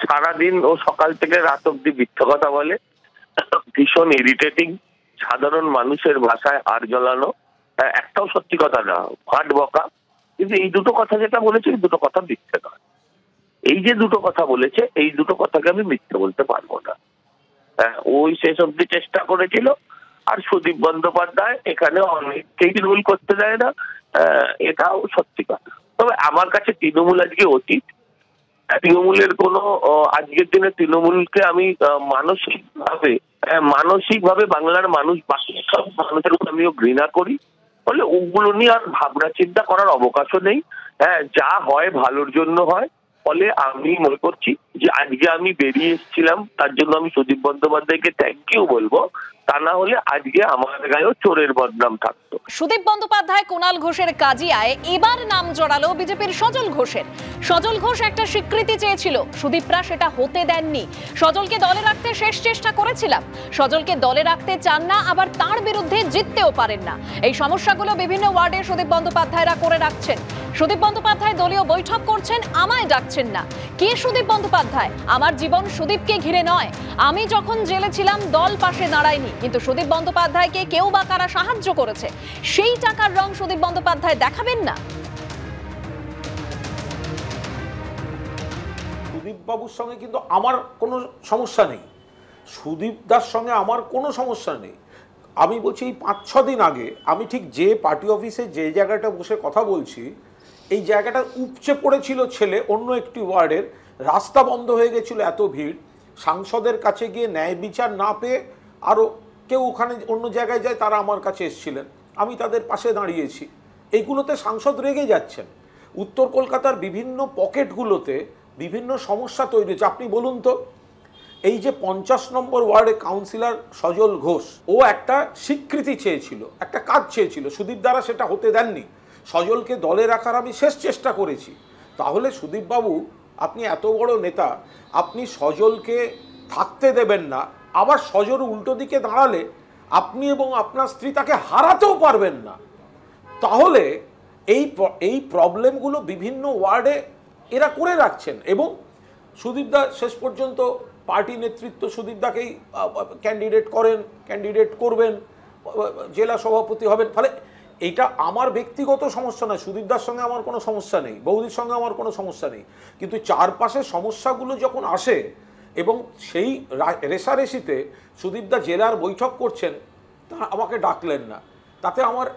সারাদিন ও সকাল থেকে রাত অব্দি মিথ্যে কথা বলে, ভীষণ ইরিটেটিং, সাধারণ মানুষের ভাষায় আর জ্বলানো, একটাও সত্যি কথা না, ভাট বকা। কিন্তু এই দুটো কথা যেটা বলেছে, এই দুটো কথা মিথ্যে নয়। এই যে দুটো কথা বলেছে, এই দুটো কথাকে আমি মিথ্যে বলতে পারবো না। ওই শেষ অব্দি চেষ্টা করেছিল। আর সুদীপ বন্দ্যোপাধ্যায় এখানে অনেককেই রুল করতে দেয় না, এটাও সত্যি কথা। তবে আমার কাছে তৃণমূল আজকে অতীত। তৃণমূলের কোনো আজকের দিনে তৃণমূলকে আমি মানসিকভাবে বাংলার মানুষ, বাকি সব মানুষের উপর আমিও ঘৃণা করি। ফলে ওগুলো নিয়ে আর ভাবনা চিন্তা করার অবকাশও নেই। যা হয় ভালোর জন্য হয়। ফলে আমি মনে করছি যে আজকে আমি বেরিয়ে এসেছিলাম, তার জন্য আমি সুদীপ বন্দ্যোপাধ্যায়কে থ্যাংক ইউ বলবো। তা না হলে আজকে আমার গায়েও চোরের বদনাম থাকতো। সুদীপ বন্দ্যোপাধ্যায় কুণাল ঘোষের কাজিয়ায় এবার নাম জড়ালো বিজেপির সজল ঘোষের। সজল ঘোষ একটা স্বীকৃতি চেয়েছিল, সুদীপরা সেটা হতে দেননি। সজলকে দলে রাখতে শেষ চেষ্টা করেছিলাম। সজলকে দলে রাখতে চান না, আবার তার বিরুদ্ধে জিততেও পারেন না। এই সমস্যাগুলো বিভিন্ন ওয়ার্ডে সুদীপ বন্দ্যোপাধ্যায়রা করে রাখছেন। সুদীপ বন্দ্যোপাধ্যায় দলীয় বৈঠক করছেন, আমায় ডাকছেন না। কে সুদীপ বন্দ্যোপাধ্যায়? আমার জীবন সুদীপকে ঘিরে নয়। আমি যখন জেলে ছিলাম দল পাশে দাঁড়ায়নি, কিন্তু সুদীপ বন্দ্যোপাধ্যায়কে কেউ বা কারা সাহায্য করেছে, সেই টাকার রং সুদীপ বন্দ্যোপাধ্যায় দেখাবেন না। সুদীপ বাবুর সঙ্গে কিন্তু আমার কোনো সমস্যা নেই, সুদীপ দার সঙ্গে আমার কোনো সমস্যা নেই। আমি বলছি এই 5-6 দিন আগে আমি ঠিক যে পার্টি অফিসে যে জায়গাটা বসে কথা বলছি, এই জায়গাটা উপচে পড়েছিল ছেলে অন্য একটি ওয়ার্ডের। রাস্তা বন্ধ হয়ে গেছিল, এত ভিড়। সাংসদের কাছে গিয়ে ন্যায় বিচার না পেয়ে আরও কেউ ওখানে অন্য জায়গায় যায়, তারা আমার কাছে এসেছিলেন, আমি তাদের পাশে দাঁড়িয়েছি। এইগুলোতে সাংসদ রেগে যাচ্ছেন। উত্তর কলকাতার বিভিন্ন পকেটগুলোতে বিভিন্ন সমস্যা তৈরি হচ্ছে। আপনি বলুন তো, এই যে 50 নম্বর ওয়ার্ডে কাউন্সিলর সজল ঘোষ, ও একটা স্বীকৃতি চেয়েছিল, একটা কাজ চেয়েছিল, সুদীপ দ্বারা সেটা হতে দেননি। সজলকে দলে রাখার আমি শেষ চেষ্টা করেছি। তাহলে সুদীপবাবু, আপনি এত বড় নেতা, আপনি সজলকে থাকতে দেবেন না, আবার সজল উল্টো দিকে দাঁড়ালে আপনি এবং আপনার স্ত্রী তাকে হারাতেও পারবেন না। তাহলে এই প্রবলেমগুলো বিভিন্ন ওয়ার্ডে এরা করে রাখছেন। এবং সুদীপদা শেষ পর্যন্ত পার্টি নেতৃত্ব সুদীপদাকেই ক্যান্ডিডেট করবেন, জেলা সভাপতি হবেন। ফলে এইটা আমার ব্যক্তিগত সমস্যা নয়, সুদীপদার সঙ্গে আমার কোনো সমস্যা নেই, বৌদির সঙ্গে আমার কোনো সমস্যা নেই। কিন্তু চারপাশের সমস্যাগুলো যখন আসে এবং সেই রেষারেষিতে সুদীপদা জেলার বৈঠক করছেন, তা আমাকে ডাকলেন না, তাতে আমার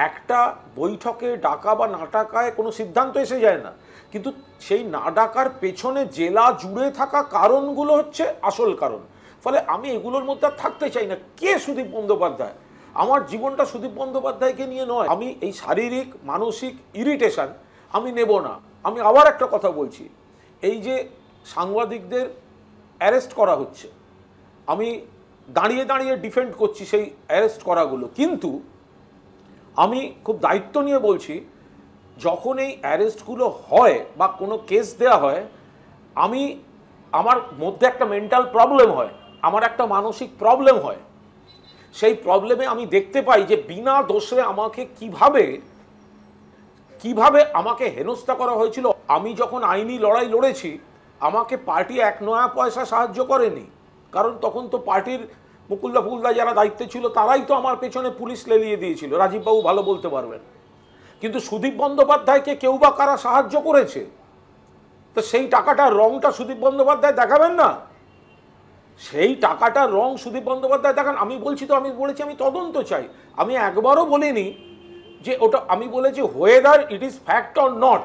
একটা বৈঠকে ডাকা বা না ডাকায় কোনো সিদ্ধান্ত এসে যায় না। কিন্তু সেই না ডাকার পেছনে জেলা জুড়ে থাকা কারণগুলো হচ্ছে আসল কারণ। ফলে আমি এগুলোর মধ্যে থাকতে চাই না। কে সুদীপ বন্দ্যোপাধ্যায়? আমার জীবনটা সুদীপ বন্দ্যোপাধ্যায়কে নিয়ে নয়। আমি এই শারীরিক মানসিক ইরিটেশন আমি নেব না। আমি আবার একটা কথা বলছি, এই যে সাংবাদিকদের অ্যারেস্ট করা হচ্ছে, আমি দাঁড়িয়ে দাঁড়িয়ে ডিফেন্ড করছি সেই অ্যারেস্ট করাগুলো, কিন্তু আমি খুব দায়িত্ব নিয়ে বলছি, যখন এই অ্যারেস্টগুলো হয় বা কোনো কেস দেয়া হয়, আমার মধ্যে একটা মেন্টাল প্রবলেম হয়, আমার একটা মানসিক প্রবলেম হয়। সেই প্রবলেমে আমি দেখতে পাই যে বিনা দোষে আমাকে কিভাবে আমাকে হেনস্থা করা হয়েছিল। আমি যখন আইনি লড়াই লড়েছি, আমাকে পার্টি 1 নয়া পয়সা সাহায্য করেনি, কারণ তখন তো পার্টির মুকুলদা ফুলদা যারা দায়িত্বে ছিল তারাই তো আমার পেছনে পুলিশ লেলিয়ে দিয়েছিল, রাজীববাবু ভালো বলতে পারবেন। কিন্তু সুদীপ বন্দ্যোপাধ্যায়কে কেউ বা কারা সাহায্য করেছে, তো সেই টাকাটার রংটা সুদীপ বন্দ্যোপাধ্যায় দেখাবেন না? সেই টাকাটার রং সুদীপ বন্দ্যোপাধ্যায় দেখান। আমি বলছি আমি তদন্ত চাই। আমি একবারও বলিনি যে ওটা, আমি বলেছি whether it is fact or not.